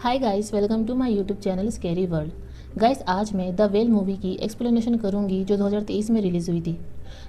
Hi guys, welcome to my YouTube channel scary world. Guys, आज मैं the well movie की explanation करूंगी जो 2023 में रिलीज़ हुई थी।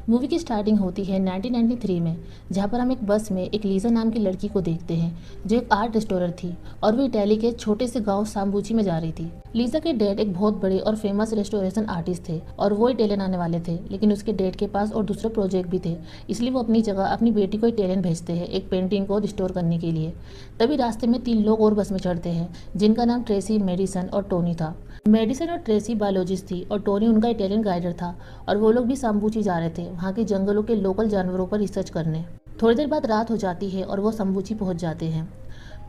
मूवी की स्टार्टिंग होती है 1993 में, जहां पर हम एक बस में एक लीजा नाम की लड़की को देखते हैं जो एक आर्ट रेस्टोरर थी और वो इटली के छोटे से गांव सांबूची में जा रही थी। लीजा के डैड एक बहुत बड़े और फेमस रेस्टोरेशन आर्टिस्ट थे और वो इटालियन आने वाले थे, लेकिन उसके डैड के पास और दूसरे प्रोजेक्ट भी थे, इसलिए वो अपनी जगह अपनी बेटी को इटालियन भेजते हैं एक पेंटिंग को रिस्टोर करने के लिए। तभी रास्ते में 3 लोग और बस में चढ़ते हैं जिनका नाम ट्रेसी, मेडिसन और टोनी था। मेडिसन और ट्रेसी बायोलॉजिस्ट थी और टोनी उनका इटालियन गाइडर था और वो लोग भी सांबूची जा रहे थे वहाँ के जंगलों के लोकल जानवरों पर रिसर्च करने। थोड़ी देर बाद रात हो जाती है और वो सांबूची पहुँच जाते हैं।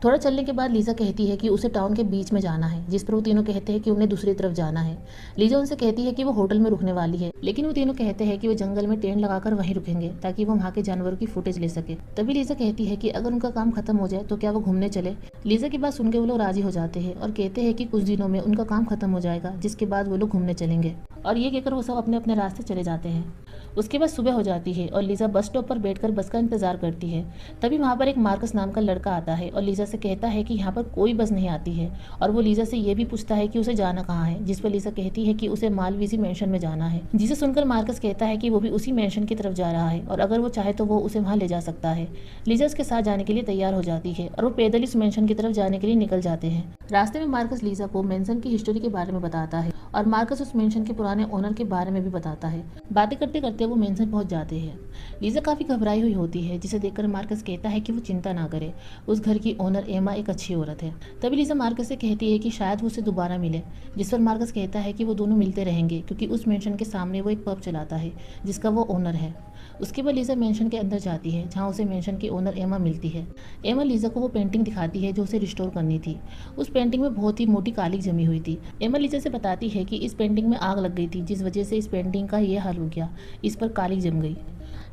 थोड़ा चलने के बाद लीजा कहती है कि उसे टाउन के बीच में जाना है, जिस पर वो तीनों कहते हैं कि उन्हें दूसरी तरफ जाना है। लीजा उनसे कहती है कि वो होटल में रुकने वाली है, लेकिन वो तीनों कहते हैं कि वो जंगल में टेंट लगाकर वहीं रुकेंगे ताकि वो वहाँ के जानवरों की फुटेज ले सके। तभी लीजा कहती है कि अगर उनका काम खत्म हो जाए तो क्या वो घूमने चले। लीजा की बात सुनकर वो लोग राजी हो जाते हैं और कहते हैं कि कुछ दिनों में उनका काम खत्म हो जाएगा, जिसके बाद वो लोग घूमने चलेंगे। और ये कहकर वो सब अपने अपने रास्ते चले जाते हैं। उसके बाद सुबह हो जाती है और लीजा बस स्टॉप पर बैठकर बस का इंतजार करती है। तभी वहाँ पर एक मार्कस नाम का लड़का आता है और लीजा से कहता है कि यहाँ पर कोई बस नहीं आती है और वो लीजा से ये भी पूछता है कि उसे जाना कहाँ है, जिस पर लीजा कहती है कि उसे मालवीसी मेंशन में जाना है। जिसे सुनकर मार्कस कहता है कि वो भी उसी मेंशन की तरफ जा रहा है और अगर वो चाहे तो वो उसे वहाँ ले जा सकता है। लीजा उसके साथ जाने के लिए तैयार हो जाती है और वो पैदल इस मेंशन की तरफ जाने के लिए निकल जाते हैं। रास्ते में मार्कस लीजा को मेंशन की हिस्ट्री के बारे में बताता है और मार्कस उस मेंशन के पुराने ओनर के बारे में भी बताता है। बातें करते करते वो मेंशन पहुंच जाते हैं। लीजा काफी घबराई हुई होती है, जिसे देखकर मार्कस कहता है कि वो चिंता ना करे, उस घर की ओनर एमा एक अच्छी औरत है। तभी लीजा मार्कस से कहती है कि शायद वो उसे दोबारा मिले, जिस पर मार्कस कहता है कि वो दोनों मिलते रहेंगे क्योंकि उस मेंशन के सामने वो एक पब चलाता है जिसका वो ओनर है। उसके बाद लीजा मेंशन के अंदर जाती है जहाँ उसे मेंशन की ओनर एमा मिलती है। एमा लीजा को वो पेंटिंग दिखाती है जो उसे रिस्टोर करनी थी। उस पेंटिंग में बहुत ही मोटी कालिक जमी हुई थी। एमा लीजा से बताती है कि इस पेंटिंग में आग लग गई थी, जिस वजह से इस पेंटिंग का ये हाल हो गया, इस पर कालिक जम गई।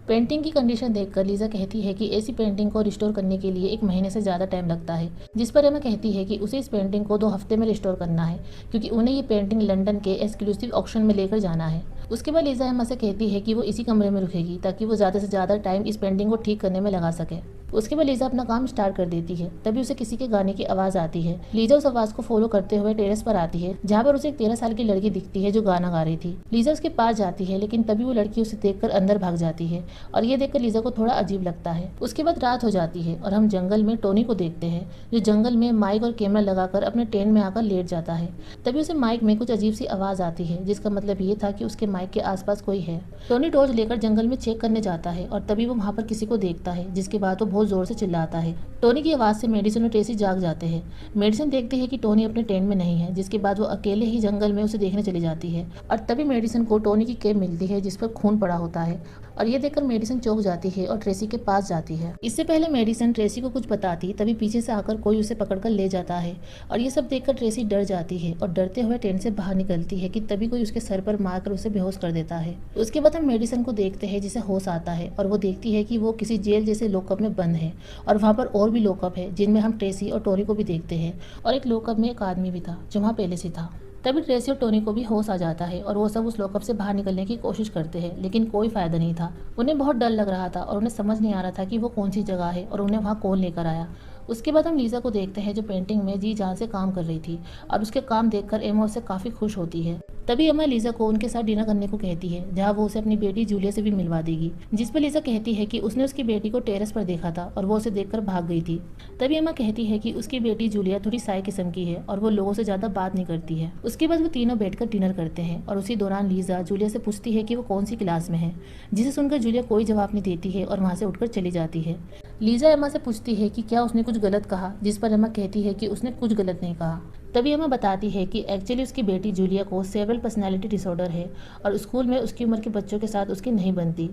पेंटिंग की कंडीशन देखकर लीजा कहती है कि ऐसी पेंटिंग को रिस्टोर करने के लिए 1 महीने से ज़्यादा टाइम लगता है, जिस पर एमा कहती है कि उसे इस पेंटिंग को 2 हफ्ते में रिस्टोर करना है क्योंकि उन्हें ये पेंटिंग लंदन के एक्सक्लूसिव ऑक्शन में लेकर जाना है। उसके बाद लीजा एमा से कहती है कि वो इसी कमरे में रुकेगी ताकि वो ज़्यादा से ज़्यादा टाइम इस पेंटिंग को ठीक करने में लगा सके। उसके बाद लीजा अपना काम स्टार्ट कर देती है। तभी उसे किसी के गाने की आवाज़ आती है। लीजा उस आवाज़ को फॉलो करते हुए टेरेस पर आती है जहाँ पर उसे एक 13 साल की लड़की दिखती है जो गाना गा रही थी। लीजा उसके पास जाती है, लेकिन तभी वो लड़की उसे देखकर अंदर भाग जाती है और ये देखकर लीजा को थोड़ा अजीब लगता है। उसके बाद रात हो जाती है और हम जंगल में टोनी को देखते हैं जो जंगल में माइक और कैमरा लगाकर अपने टेंट में आकर लेट जाता है। तभी उसे माइक में कुछ अजीब सी आवाज़ आती है, जिसका मतलब ये था कि उसके माइक के आसपास कोई है। टोनी टॉर्च लेकर जंगल में चेक करने जाता है और तभी वो वहाँ पर किसी को देखता है, जिसके बाद वो बहुत जोर से चिल्लाता है। टोनी की आवाज़ से मेडिसन और ट्रेसी जाग जाते हैं। मेडिसन देखती है कि टोनी अपने टेंट में नहीं है, जिसके बाद वो अकेले ही जंगल में उसे देखने चली जाती है और तभी मेडिसन को टोनी की कैप मिलती है जिस पर खून पड़ा होता है और ये देखकर मेडिसन चौंक जाती है और ट्रेसी के पास जाती है। इससे पहले मेडिसन ट्रेसी को कुछ बताती तभी पीछे से आकर कोई उसे पकड़कर ले जाता है और ये सब देखकर ट्रेसी डर जाती है और डरते हुए टेंट से बाहर निकलती है कि तभी कोई उसके सर पर मारकर उसे बेहोश कर देता है। उसके बाद हम मेडिसन को देखते हैं जिसे होश आता है और वो देखती है कि वो किसी जेल जैसे लॉकअप में बंद है और वहाँ पर और भी लॉकअप है जिनमें हम ट्रेसी और टोनी को भी देखते हैं और एक लॉकअप में एक आदमी भी था जो वहाँ पहले से था। तभी ट्रेसी और टोनी को भी होश आ जाता है और वो सब उस लॉकअप से बाहर निकलने की कोशिश करते हैं, लेकिन कोई फायदा नहीं था। उन्हें बहुत डर लग रहा था और उन्हें समझ नहीं आ रहा था कि वो कौन सी जगह है और उन्हें वहाँ कौन लेकर आया। उसके बाद हम लीजा को देखते हैं जो पेंटिंग में जी जान से काम कर रही थी और उसके काम देखकर एमा उससे काफ़ी खुश होती है। तभी एमा लीजा को उनके साथ डिनर करने को कहती है जहाँ वो उसे अपनी बेटी जूलिया से भी मिलवा देगी, जिस पर लीजा कहती है कि उसने उसकी बेटी को टेरेस पर देखा था और वो उसे देखकर भाग गई थी। तभी एमा कहती है कि उसकी बेटी जूलिया थोड़ी साय किस्म की है और वो लोगों से ज़्यादा बात नहीं करती है। उसके बाद वो तीनों बैठकर डिनर करते हैं और उसी दौरान लीजा जूलिया से पूछती है कि वो कौन सी क्लास में है, जिसे सुनकर जूलिया कोई जवाब नहीं देती है और वहाँ से उठकर चली जाती है। लीजा एमा से पूछती है कि क्या उसने कुछ गलत कहा, जिस पर एमा कहती है कि उसने कुछ गलत नहीं कहा। तभी एमा बताती है कि एक्चुअली उसकी बेटी जूलिया को सेवरल पर्सनालिटी डिसऑर्डर है और स्कूल में उसकी उम्र के बच्चों के साथ उसकी नहीं बनती।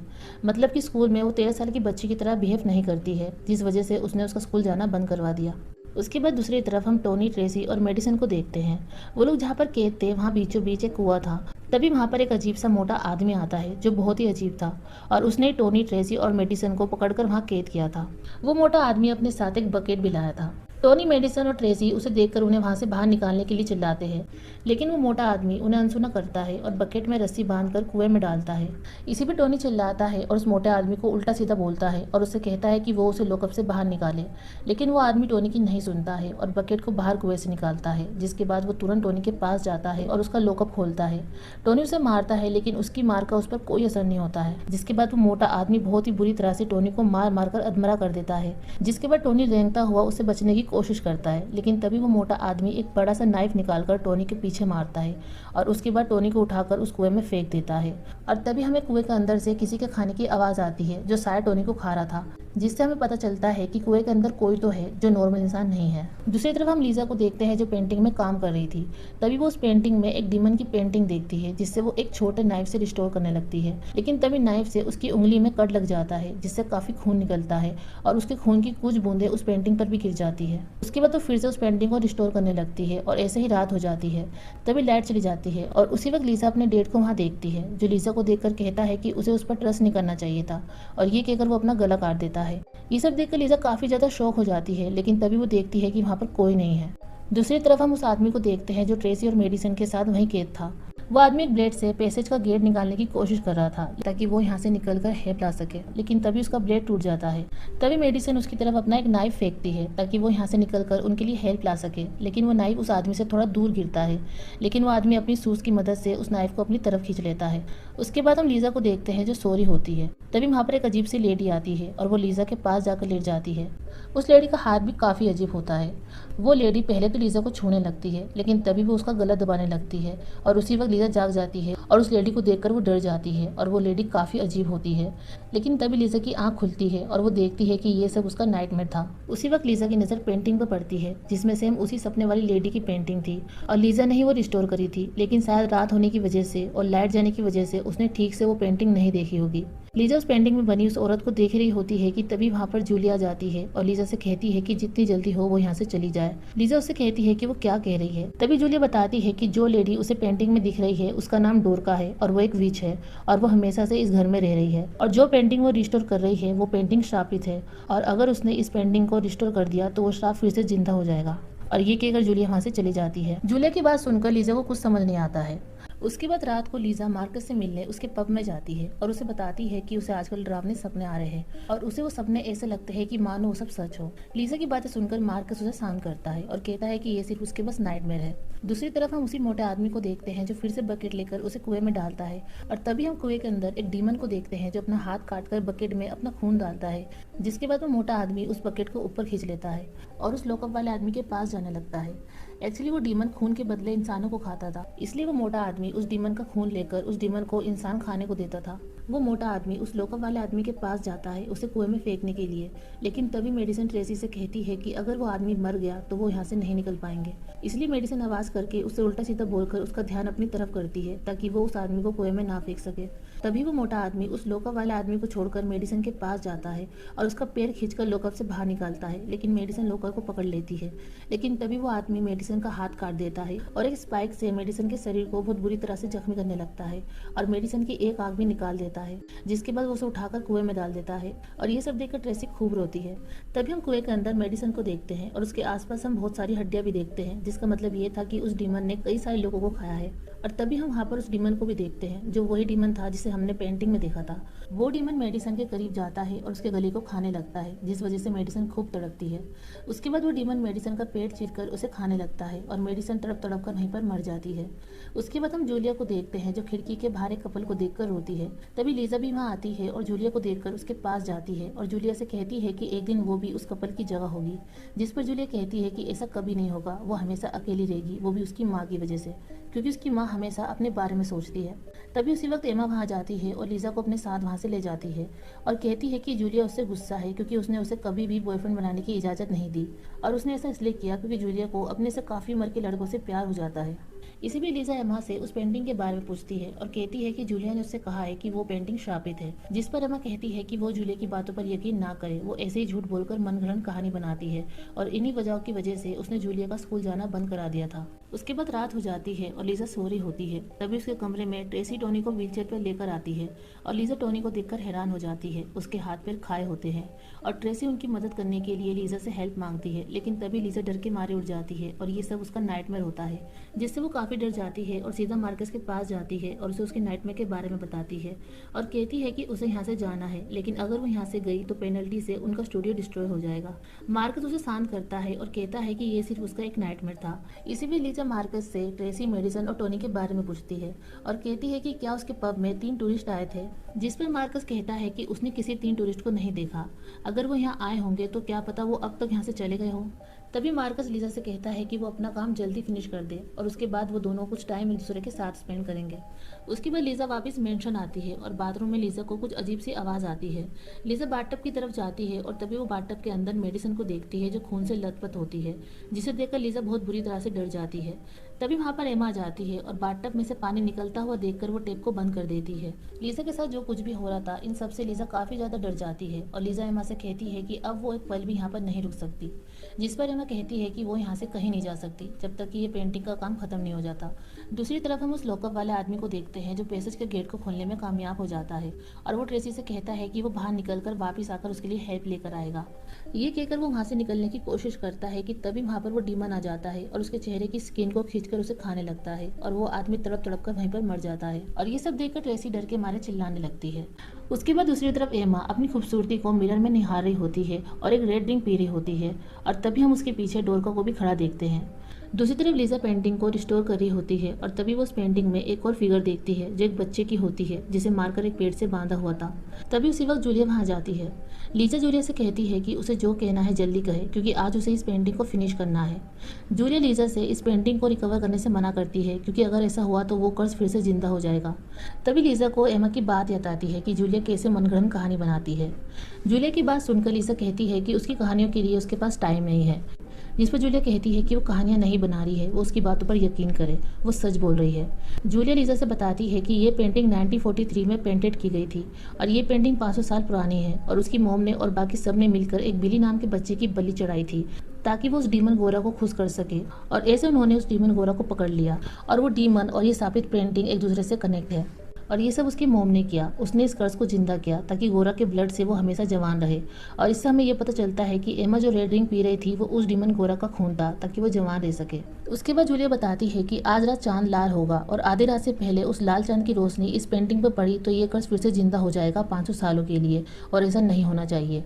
मतलब कि स्कूल में वो 13 साल की बच्ची की तरह बिहेव नहीं करती है, जिस वजह से उसने उसका स्कूल जाना बंद करवा दिया। उसके बाद दूसरी तरफ हम टोनी, ट्रेसी और मेडिसन को देखते हैं। वो लोग जहाँ पर कैद थे वहाँ बीचों बीच एक कुआं था। तभी वहाँ पर एक अजीब सा मोटा आदमी आता है जो बहुत ही अजीब था और उसने टोनी, ट्रेसी और मेडिसन को पकड़कर वहाँ कैद किया था। वो मोटा आदमी अपने साथ एक बकेट भी लाया था। टोनी, मेडिसन और ट्रेसी उसे देखकर उन्हें वहां से बाहर निकालने के लिए चिल्लाते हैं, लेकिन वो मोटा आदमी उन्हें अनसुना करता है और बकेट में रस्सी बांधकर कुएं में डालता है। इसी पे टोनी चिल्लाता है और उस मोटे आदमी को उल्टा सीधा बोलता है और उससे कहता है कि वो उसे लॉकअप से बाहर निकाले, लेकिन वो आदमी टोनी की नहीं सुनता है और बकेट को बाहर कुएं से निकालता है। जिसके बाद वो तुरंत टोनी के पास जाता है और उसका लॉकअप खोलता है। टोनी उसे मारता है, लेकिन उसकी मार का उस पर कोई असर नहीं होता है। जिसके बाद वो मोटा आदमी बहुत ही बुरी तरह से टोनी को मार मार कर अधमरा कर देता है। जिसके बाद टोनी रेंगता हुआ उससे बचने की कोशिश करता है, लेकिन तभी वो मोटा आदमी एक बड़ा सा नाइफ निकालकर टोनी के पीछे मारता है और उसके बाद टोनी को उठाकर उस कुएं में फेंक देता है। और तभी हमें कुएं के अंदर से किसी के खाने की आवाज़ आती है जो शायद टोनी को खा रहा था, जिससे हमें पता चलता है कि कुएं के अंदर कोई तो है जो नॉर्मल इंसान नहीं है। दूसरी तरफ हम लीजा को देखते हैं जो पेंटिंग में काम कर रही थी। तभी वो उस पेंटिंग में एक डीमन की पेंटिंग देखती है, जिससे वो एक छोटे नाइफ से रिस्टोर करने लगती है, लेकिन तभी नाइफ से उसकी उंगली में कट लग जाता है, जिससे काफ़ी खून निकलता है और उसके खून की कुछ बूंदें उस पेंटिंग पर भी गिर जाती है। उसके बाद वो फिर से उस पेंटिंग को रिस्टोर करने लगती है और ऐसे ही रात हो जाती है। तभी लाइट चली जाती है और उसी वक्त लीजा अपने डेट को वहाँ देखती है, जो लीजा को देखकर कहता है कि उसे उस पर ट्रस्ट नहीं करना चाहिए था, और ये कहकर वो अपना गला काट देता है। ये सब देखकर लीजा काफ़ी ज़्यादा शॉक हो जाती है, लेकिन तभी वो देखती है कि वहाँ पर कोई नहीं है। दूसरी तरफ हम उस आदमी को देखते हैं जो ट्रेसी और मेडिसन के साथ वहीं कैद था। वो आदमी एक ब्लेड से पैसेज का गेट निकालने की कोशिश कर रहा था ताकि वो यहाँ से निकलकर हेल्प ला सके, लेकिन तभी उसका ब्लेड टूट जाता है। तभी मेडिसन उसकी तरफ अपना एक नाइफ फेंकती है ताकि वो यहाँ से निकलकर उनके लिए हेल्प ला सके, लेकिन वो नाइफ उस आदमी से थोड़ा दूर गिरता है, लेकिन वो आदमी अपनी सूज की मदद से उस नाइफ को अपनी तरफ खींच लेता है। उसके बाद हम लीजा को देखते हैं जो सो रही होती है। तभी वहाँ पर एक अजीब सी लेडी आती है और वो लीजा के पास जाकर लेट जाती है। उस लेडी का हाथ भी काफ़ी अजीब होता है। वो लेडी पहले तो लीजा को छूने लगती है, लेकिन तभी वो उसका गला दबाने लगती है और उसी वक्त लीजा जाग जाती है और उस लेडी को देखकर वो डर जाती है और वो लेडी काफ़ी अजीब होती है। लेकिन तभी लीजा की आंख खुलती है और वो देखती है कि ये सब उसका नाइटमेयर था। उसी वक्त लीजा की नज़र पेंटिंग पर पड़ती है जिसमें सेम उसी सपने वाली लेडी की पेंटिंग थी, और लीजा ने ही वो रिस्टोर करी थी, लेकिन शायद रात होने की वजह से और लाइट जाने की वजह से उसने ठीक से वो पेंटिंग नहीं देखी होगी। लीजा उस पेंटिंग में बनी उस औरत को देख रही होती है कि तभी वहाँ पर जूलिया जाती है और लीजा से कहती है कि जितनी जल्दी हो वो यहाँ से चली जाए। लीजा उससे कहती है कि वो क्या कह रही है। तभी जूलिया बताती है कि जो लेडी उसे पेंटिंग में दिख रही है उसका नाम डोरका है और वो एक विच है और वो हमेशा से इस घर में रह रही है, और जो पेंटिंग वो रिस्टोर कर रही है वो पेंटिंग श्रापित है, और अगर उसने इस पेंटिंग को रिस्टोर कर दिया तो वो श्राप फिर से जिंदा हो जाएगा। और ये कहकर जूलिया वहाँ से चली जाती है। जूलिया की बात सुनकर लीजा को कुछ समझ नहीं आता है। उसके बाद रात को लीजा मार्कस से मिलने उसके पब में जाती है और उसे बताती है कि उसे आजकल डरावने सपने आ रहे हैं और उसे वो सपने ऐसे लगते हैं कि मानो वो सब सच हो। लीजा की बातें सुनकर मार्कस उसे शांत करता है और कहता है कि ये सिर्फ उसके बस नाइटमेयर है। दूसरी तरफ हम उसी मोटे आदमी को देखते हैं जो फिर से बकेट लेकर उसे कुएं में डालता है, और तभी हम कुएं के अंदर एक डीमन को देखते हैं जो अपना हाथ काटकर बकेट में अपना खून डालता है। जिसके बाद वो मोटा आदमी उस बकेट को ऊपर खींच लेता है और उस लॉकअप वाले आदमी के पास जाने लगता है। एक्चुअली वो डीमन खून के बदले इंसानों को खाता था, इसलिए वो मोटा आदमी उस डीमन का खून लेकर उस डीमन को इंसान खाने को देता था। वो मोटा आदमी उस लॉकअप वाले आदमी के पास जाता है उसे कुएं में फेंकने के लिए, लेकिन तभी मेडिसन ट्रेसी से कहती है कि अगर वो आदमी मर गया तो वो यहाँ से नहीं निकल पाएंगे। इसलिए मेडिसन आवाज़ करके उसे उल्टा सीधा बोलकर उसका ध्यान अपनी तरफ करती है ताकि वो उस आदमी को कुएं में ना फेंक सके। तभी वो मोटा आदमी उस लॉकअप वाले आदमी को छोड़कर मेडिसन के पास जाता है और उसका पैर खींचकर लॉकअप से बाहर निकालता है, लेकिन मेडिसन लॉकर को पकड़ लेती है। लेकिन तभी वो आदमी मेडिसन का हाथ काट देता है और एक स्पाइक से मेडिसन के शरीर को बहुत बुरी तरह से जख्मी करने लगता है और मेडिसन की एक आंख भी निकाल देता है, जिसके बाद वो उसे उठाकर कुएं में डाल देता है। और ये सब देखकर ट्रेसी खूब रोती है। तभी हम कुएं के अंदर मेडिसन को देखते हैं और उसके आसपास हम बहुत सारी हड्डियां भी देखते हैं, जिसका मतलब ये था कि उस डीमन ने कई सारे लोगों को खाया है। और तभी हम वहाँ पर उस डीमन को भी देखते हैं जो वही डीमन था जिसे हमने पेंटिंग में देखा था। वो डीमन मेडिसन के करीब जाता है और उसके गले को खाने लगता है, जिस वजह से मेडिसन खूब तड़पती है। उसके बाद वो डीमन मेडिसन का पेट चीरकर उसे खाने लगता है और मेडिसन तड़प तड़प कर वहीं पर मर जाती है। उसके बाद हम जूलिया को देखते हैं जो खिड़की के बाहर एक कपल को देखकर रोती है। तभी लीजा भी वहाँ आती है और जूलिया को देखकर उसके पास जाती है और जूलिया से कहती है कि एक दिन वो भी उस कपल की जगह होगी, जिस पर जूलिया कहती है कि ऐसा कभी नहीं होगा, वो हमेशा अकेली रहेगी, वो भी उसकी माँ की वजह से, क्योंकि उसकी माँ हमेशा अपने बारे में सोचती है। तभी उसी वक्त एमा वहाँ जाती है और लीजा को अपने साथ वहाँ से ले जाती है और कहती है कि जूलिया उससे गुस्सा है क्योंकि उसने उसे कभी भी बॉयफ्रेंड बनाने की इजाज़त नहीं दी, और उसने ऐसा इसलिए किया क्योंकि जूलिया को अपने से काफ़ी उम्र के लड़कों से प्यार हो जाता है। इसी बीच लीजा एमा से उस पेंटिंग के बारे में पूछती है और कहती है कि जूलिया ने उससे कहा है कि वो पेंटिंग शापित है, जिस पर एमा कहती है कि वो जूलिया की बातों पर यकीन ना करे, वो ऐसे ही झूठ बोलकर मनगढ़ंत कहानी बनाती है और इन्हीं वजहों की वजह से उसने जूलिया का स्कूल जाना बंद करा दिया था। उसके बाद रात हो जाती है और लीजा सो रही होती है। तभी उसके कमरे में ट्रेसी टोनी को व्हीलचेयर पर लेकर आती है और लीजा टोनी को देखकर हैरान हो जाती है। उसके हाथ पैर खाए होते हैं और ट्रेसी उनकी मदद करने के लिए लीजा से हेल्प मांगती है, लेकिन तभी लीजा डर के मारे उठ जाती है और ये सब उसका नाइटमेयर होता है, जिससे वो काफी डर जाती है और सीधा मार्कस के पास जाती है और उसे उसके नाइटमेयर के बारे में बताती है और कहती है कि उसे यहाँ से जाना है, लेकिन अगर वो यहाँ से गई तो पेनल्टी से उनका स्टूडियो डिस्ट्रॉय हो जाएगा। मार्कस उसे शांत करता है और कहता है कि ये सिर्फ उसका एक नाइटमेयर था। इसी बीच लीजा मार्कस से ट्रेसी, मेडिसन और टोनी के बारे में पूछती है और कहती है कि क्या उसके पब में 3 टूरिस्ट आए थे, जिस पर मार्कस कहता है कि उसने किसी 3 टूरिस्ट को नहीं देखा। अगर वो यहाँ आए होंगे तो क्या पता वो अब तक यहाँ से चले गए हों। तभी मार्कस लीजा से कहता है कि वो अपना काम जल्दी फिनिश कर दे और उसके बाद वो दोनों कुछ टाइम एक दूसरे के साथ स्पेंड करेंगे। उसके बाद लीजा वापस मेंशन आती है और बाथरूम में लीजा को कुछ अजीब सी आवाज़ आती है। लीजा बाथटब की तरफ जाती है और तभी वो बाथटब के अंदर मेडिसन को देखती है जो खून से लथपथ होती है, जिसे देखकर लीजा बहुत बुरी तरह से डर जाती है। तभी वहाँ पर एमा आ जाती है और बाथटब में से पानी निकलता हुआ देखकर वो टेप को बंद कर देती है। लीजा के साथ जो कुछ भी हो रहा था इन सब से लीजा काफ़ी ज़्यादा डर जाती है और लीजा एमा से कहती है कि अब वो एक पल भी यहाँ पर नहीं रुक सकती, जिस पर एमा कहती है कि वो यहाँ से कहीं नहीं जा सकती जब तक कि ये पेंटिंग का काम खत्म नहीं हो जाता। दूसरी तरफ हम उस लॉकअप वाले आदमी को देखते हैं जो पैसेज के गेट को खोलने में कामयाब हो जाता है और वो ट्रेसी से कहता है कि वो बाहर निकलकर वापस आकर उसके लिए हेल्प लेकर आएगा। ये कहकर वो वहाँ से निकलने की कोशिश करता है कि तभी वहाँ पर वो डीमन आ जाता है और उसके चेहरे की स्किन को खींचकर उसे खाने लगता है और वो आदमी तड़प तड़प कर वहीं पर मर जाता है और ये सब देखकर ट्रेसी डर के मारे चिल्लाने लगती है। उसके बाद दूसरी तरफ एमा अपनी खूबसूरती को मिरर में निहार रही होती है और एक रेड ड्रिंक पी रही होती है और तभी हम उसके पीछे डोरका को भी खड़ा देखते हैं। दूसरी तरफ लीजा पेंटिंग को रिस्टोर कर रही होती है और तभी वो उस पेंटिंग में एक और फिगर देखती है जो एक बच्चे की होती है जिसे मारकर एक पेड़ से बांधा हुआ था। तभी उसी वक्त जूलिया वहां जाती है। लीजा जूलिया से कहती है कि उसे जो कहना है जल्दी कहे क्योंकि आज उसे इस पेंटिंग को फिनिश करना है। जूलिया लीजा से इस पेंटिंग को रिकवर करने से मना करती है क्योंकि अगर ऐसा हुआ तो वो कर्ज फिर से जिंदा हो जाएगा। तभी लीजा को एमा की बात याद आती है कि जूलिया कैसे मनगढ़ंत कहानी बनाती है। जूलिया की बात सुनकर लीजा कहती है कि उसकी कहानियों के लिए उसके पास टाइम नहीं है, जिस पर जूलिया कहती है कि वो कहानियां नहीं बना रही है, वो उसकी बातों पर यकीन करे, वो सच बोल रही है। जूलिया लीजा से बताती है कि ये पेंटिंग 1943 में पेंटेड की गई थी और ये पेंटिंग 500 साल पुरानी है और उसकी मॉम ने और बाकी सब ने मिलकर एक बिली नाम के बच्चे की बलि चढ़ाई थी ताकि वो उस डीमन गोरा को खुश कर सके और ऐसे उन्होंने उस डीमन गोरा को पकड़ लिया और वो डीमन और ये साबित पेंटिंग एक दूसरे से कनेक्ट है और ये सब उसकी मोम ने किया। उसने इस कर्ज को जिंदा किया ताकि गोरा के ब्लड से वो हमेशा जवान रहे और इससे हमें ये पता चलता है कि एमा जो रेड ड्रिंक पी रही थी वो उस डीमन गोरा का खून था ताकि वो जवान रह सके। उसके बाद जूलिया बताती है कि आज रात चांद लाल होगा और आधी रात से पहले उस लाल चांद की रोशनी इस पेंटिंग पर पड़ी तो ये कर्ज फिर से जिंदा हो जाएगा 500 सालों के लिए और ऐसा नहीं होना चाहिए।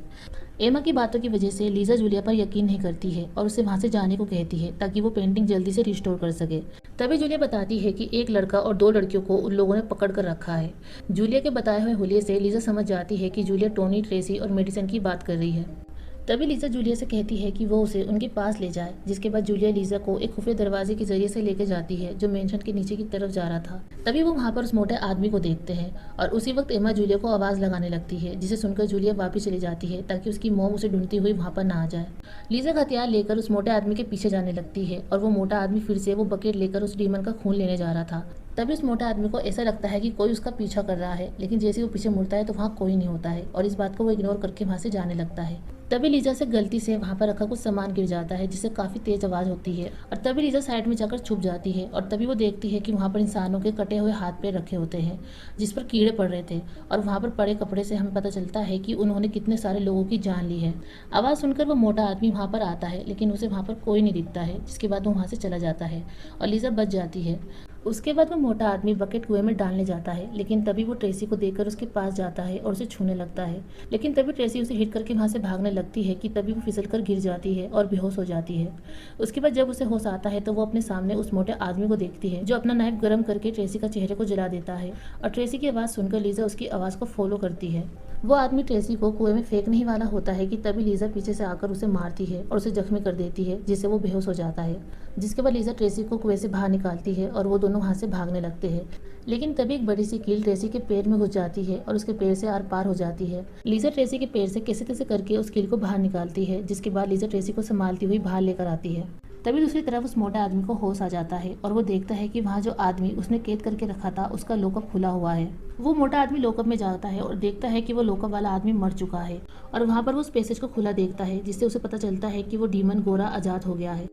एमा की बातों की वजह से लीजा जूलिया पर यकीन नहीं करती है और उसे वहां से जाने को कहती है ताकि वो पेंटिंग जल्दी से रिस्टोर कर सके। तभी जूलिया बताती है कि एक लड़का और 2 लड़कियों को उन लोगों ने पकड़ कर रखा है। जूलिया के बताए हुए हुलिये से लीजा समझ जाती है कि जूलिया टोनी, ट्रेसी और मेडिसन की बात कर रही है। तभी लीजा जूलिया से कहती है कि वो उसे उनके पास ले जाए, जिसके बाद जूलिया लीजा को एक खुफिया दरवाजे के जरिए से लेकर जाती है जो मेंशन के नीचे की तरफ जा रहा था। तभी वो वहाँ पर उस मोटे आदमी को देखते हैं और उसी वक्त एमा जूलिया को आवाज़ लगाने लगती है, जिसे सुनकर जूलिया वापस चली जाती है ताकि उसकी मॉम उसे ढूंढती हुई वहाँ पर ना आ जाए। लीजा हथियार लेकर उस मोटे आदमी के पीछे जाने लगती है और वो मोटा आदमी फिर से वो बकेट लेकर उस डीमन का खून लेने जा रहा था। तभी उस मोटे आदमी को ऐसा लगता है कि कोई उसका पीछा कर रहा है, लेकिन जैसे वो पीछे मुड़ता है तो वहाँ कोई नहीं होता है और इस बात को वो इग्नोर करके वहाँ से जाने लगता है। तभी लीजा से गलती से वहाँ पर रखा कुछ सामान गिर जाता है जिससे काफ़ी तेज आवाज़ होती है और तभी लीजा साइड में जाकर छुप जाती है और तभी वो देखती है कि वहाँ पर इंसानों के कटे हुए हाथ पैर रखे होते हैं जिस पर कीड़े पड़ रहे थे और वहाँ पर पड़े कपड़े से हमें पता चलता है कि उन्होंने कितने सारे लोगों की जान ली है। आवाज़ सुनकर वो मोटा आदमी वहाँ पर आता है लेकिन उसे वहाँ पर कोई नहीं दिखता है, जिसके बाद वो वहाँ से चला जाता है और लीजा बच जाती है। उसके बाद वो मोटा आदमी बकेट कुएं में डालने जाता है, लेकिन तभी वो ट्रेसी को देखकर उसके पास जाता है और उसे छूने लगता है, लेकिन तभी ट्रेसी उसे हिट करके वहाँ से भागने लगती है कि तभी वो फिसल कर गिर जाती है और बेहोश हो जाती है। उसके बाद जब उसे होश आता है तो वो अपने सामने उस मोटे आदमी को देखती है जो अपना नाइफ गर्म करके ट्रेसी का चेहरे को जला देता है और ट्रेसी की आवाज़ सुनकर लीजा उसकी आवाज़ को फॉलो करती है। वो आदमी ट्रेसी को कुएं में फेंकने ही वाला होता है कि तभी लीजा पीछे से आकर उसे मारती है और उसे जख्मी कर देती है, जिससे वो बेहोश हो जाता है। जिसके बाद लीजा ट्रेसी को कुएं से बाहर निकालती है और वो दोनों वहाँ से भागने लगते हैं, लेकिन तभी एक बड़ी सी कील ट्रेसी के पैर में घुस जाती है और उसके पैर से आर पार हो जाती है। लीजा ट्रेसी के पैर से कैसे तैसे करके उस कील को बाहर निकालती है, जिसके बाद लीजा ट्रेसी को संभालती हुई बाहर लेकर आती है। तभी दूसरी तरफ उस मोटा आदमी को होश आ जाता है और वो देखता है कि वहाँ जो आदमी उसने कैद करके रखा था उसका लॉकअप खुला हुआ है। वो मोटा आदमी लॉकअप में जाता है और देखता है कि वो लॉकअप वाला आदमी मर चुका है और वहाँ पर वो उस पैसेज को खुला देखता है, जिससे उसे पता चलता है कि वो डीमन गोरा आज़ाद हो गया है।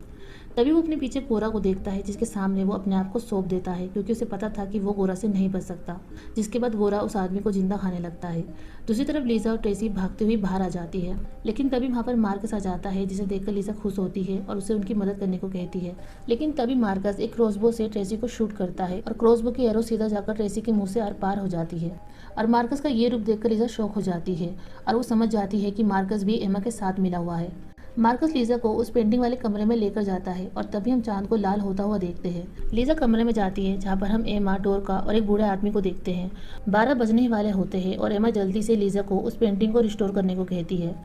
तभी वो अपने पीछे गोरा को देखता है, जिसके सामने वो अपने आप को सौंप देता है, क्योंकि उसे पता था कि वो गोरा से नहीं बच सकता। जिसके बाद गोरा उस आदमी को जिंदा खाने लगता है। दूसरी तरफ लीजा और ट्रेसी भागते हुए बाहर आ जाती है, लेकिन तभी वहाँ पर मार्कस आ जाता है, जिसे देखकर लीजा खुश होती है और उसे उनकी मदद करने को कहती है। लेकिन तभी मार्कस एक क्रॉसबो से ट्रेसी को शूट करता है और क्रॉसबो की एरो सीधा जाकर ट्रेसी के मुंह से आर पार हो जाती है। और मार्कस का ये रूप देखकर लीजा शॉक हो जाती है और वो समझ जाती है कि मार्कस भी एमा के साथ मिला हुआ है। मार्कस लीजा को उस पेंटिंग वाले कमरे में लेकर जाता है और तभी हम चांद को लाल होता हुआ देखते हैं। लीजा कमरे में जाती है, जहाँ पर हम एमा, डोरका और एक बूढ़े आदमी को देखते हैं। 12 बजने ही वाले होते हैं और एमा जल्दी से लीजा को उस पेंटिंग को रिस्टोर करने को कहती है।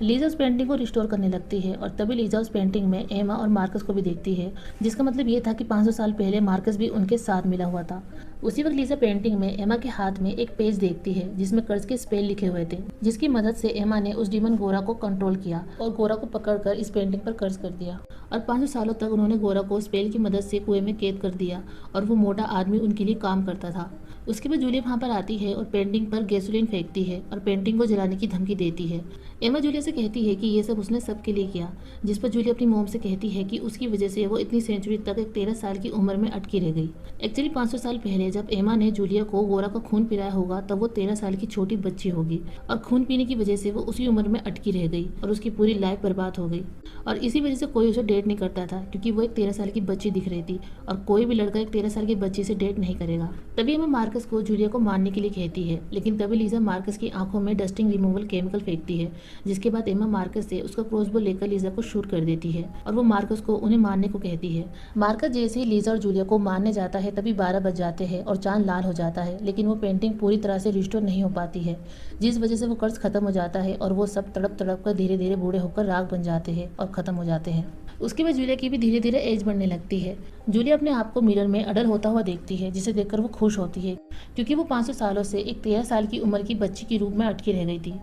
लीजा उस पेंटिंग को रिस्टोर करने लगती है और तभी लीजा उस पेंटिंग में एमा और मार्कस को भी देखती है, जिसका मतलब ये था कि 500 साल पहले मार्कस भी उनके साथ मिला हुआ था। उसी वक्त लीजा पेंटिंग में एमा के हाथ में एक पेज देखती है, जिसमें कर्ज के स्पेल लिखे हुए थे, जिसकी मदद से एमा ने उस डीमन गोरा को कंट्रोल किया और गोरा को पकड़कर इस पेंटिंग पर कर्ज कर दिया। और 500 सालों तक उन्होंने गोरा को स्पेल की मदद से कुएं में कैद कर दिया और वो मोटा आदमी उनके लिए काम करता था। उसके बाद जूलिया वहाँ पर आती है और पेंटिंग पर गैसोलीन फेंकती है और पेंटिंग को जलाने की धमकी देती है। एमा जूलिया से कहती है कि ये सब उसने सबके लिए किया, जिस पर जूलिया अपनी मोम से कहती है कि उसकी वजह से वो इतनी सेंचुरी तक एक 13 साल की उम्र में अटकी रह गई। एक्चुअली 500 साल पहले जब एमा ने जूलिया को गोरा का खून पिलाया होगा, तब वो 13 साल की छोटी बच्ची होगी और खून पीने की वजह से वो उसी उम्र में अटकी रह गई और उसकी पूरी लाइफ बर्बाद हो गई। और इसी वजह से कोई उसे डेट नहीं करता था, क्योंकि वो एक 13 साल की बच्ची दिख रही थी और कोई भी लड़का एक 13 साल की बच्ची से डेट नहीं करेगा। तभी एमा मार्कस को जूलिया को मारने के लिए कहती है, लेकिन तभी लीजा मार्कस की आंखों में डस्टिंग रिमूवल केमिकल फेंकती है, जिसके बाद एमा मार्कस से उसका क्रॉसबो लेकर लीजा को शूट कर देती है और वो मार्कस को उन्हें मारने को कहती है। मार्कस जैसे ही लीजा और जूलिया को मारने जाता है, तभी 12 बज जाते हैं और चांद लाल हो जाता है, लेकिन वो पेंटिंग पूरी तरह से रिस्टोर नहीं हो पाती है, जिस वजह से वो कर्ज खत्म हो जाता है और वो सब तड़प तड़प कर धीरे धीरे बूढ़े होकर राख बन जाते हैं और खत्म हो जाते हैं। उसके बाद जूलिया की भी धीरे धीरे एज बढ़ने लगती है। जूलिया अपने आप को मिरर में अडल होता हुआ देखती है, जिसे देखकर वो खुश होती है, क्योंकि वो 500 सालों से एक 13 साल की उम्र की बच्ची के रूप में अटकी रह गई थी।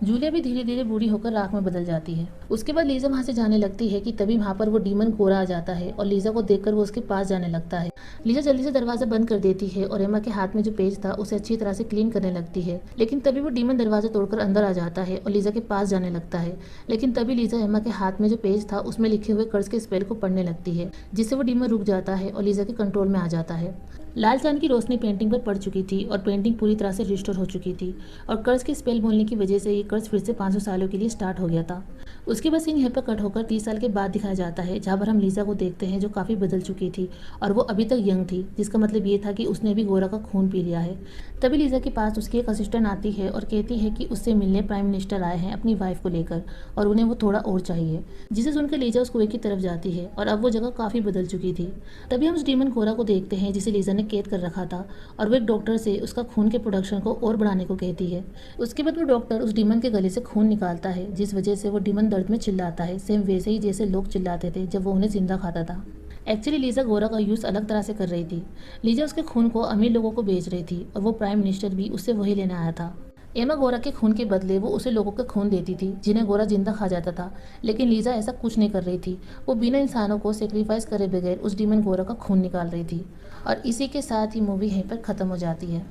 जूलिया भी धीरे धीरे बूढ़ी होकर राख में बदल जाती है। उसके बाद लीजा वहाँ से जाने लगती है कि तभी वहाँ पर वो डीमन गोरा आ जाता है और लीजा को देखकर वो उसके पास जाने लगता है। लीजा जल्दी से दरवाजा बंद कर देती है और एमा के हाथ में जो पेज था उसे अच्छी तरह से क्लीन करने लगती है, लेकिन तभी वो डीमन दरवाजा तोड़कर अंदर आ जाता है और लीजा के पास जाने लगता है। लेकिन तभी लीजा एमा के हाथ में जो पेज था उसमें लिखे हुए कर्ज के स्पेल को पढ़ने लगती है, जिससे वो डीमन रुक जाता है और लीजा के कंट्रोल में आ जाता है। लाल चांद की रोशनी पेंटिंग पर पड़ चुकी थी और पेंटिंग पूरी तरह से रिस्टोर हो चुकी थी और कर्ज के स्पेल बोलने की वजह से ये कर्ज फिर से 500 सालों के लिए स्टार्ट हो गया था। उसके बाद सीन यहाँ पर कट होकर 30 साल के बाद दिखाया जाता है, जहाँ पर हम लीजा को देखते हैं जो काफ़ी बदल चुकी थी और वो अभी तक यंग थी, जिसका मतलब ये था कि उसने भी गोरा का खून पी लिया है। तभी लीजा के पास उसकी एक असिस्टेंट आती है और कहती है कि उससे मिलने प्राइम मिनिस्टर आए हैं अपनी वाइफ को लेकर और उन्हें वो थोड़ा और चाहिए, जिसे सुनकर लीजा उस कुएं की तरफ जाती है और अब वो जगह काफ़ी बदल चुकी थी। तभी हम उस डीमन गोरा को देखते हैं जिसे लीजा ने कैद कर रखा था और वो एक डॉक्टर से उसका खून के प्रोडक्शन को और बढ़ाने को कहती है। उसके बाद वो डॉक्टर उस डीमन के गले से खून निकालता है, जिस वजह से वो डीमन दर्द में चिल्लाता है, सेम वैसे ही जैसे लोग चिल्लाते थे जब वो उन्हें जिंदा खाता था। एक्चुअली लीजा गोरा का यूज़ अलग तरह से कर रही थी। लीजा उसके खून को अमीर लोगों को बेच रही थी और वो प्राइम मिनिस्टर भी उससे वही लेने आया था। एमा गोरा के खून के बदले वो उसे लोगों का खून देती थी जिन्हें गोरा जिंदा खा जाता था, लेकिन लीजा ऐसा कुछ नहीं कर रही थी। वो बिना इंसानों को सेक्रीफाइस करे बगैर उस डीमन गोरा का खून निकाल रही थी। और इसी के साथ ही मूवी यहीं पर ख़त्म हो जाती है।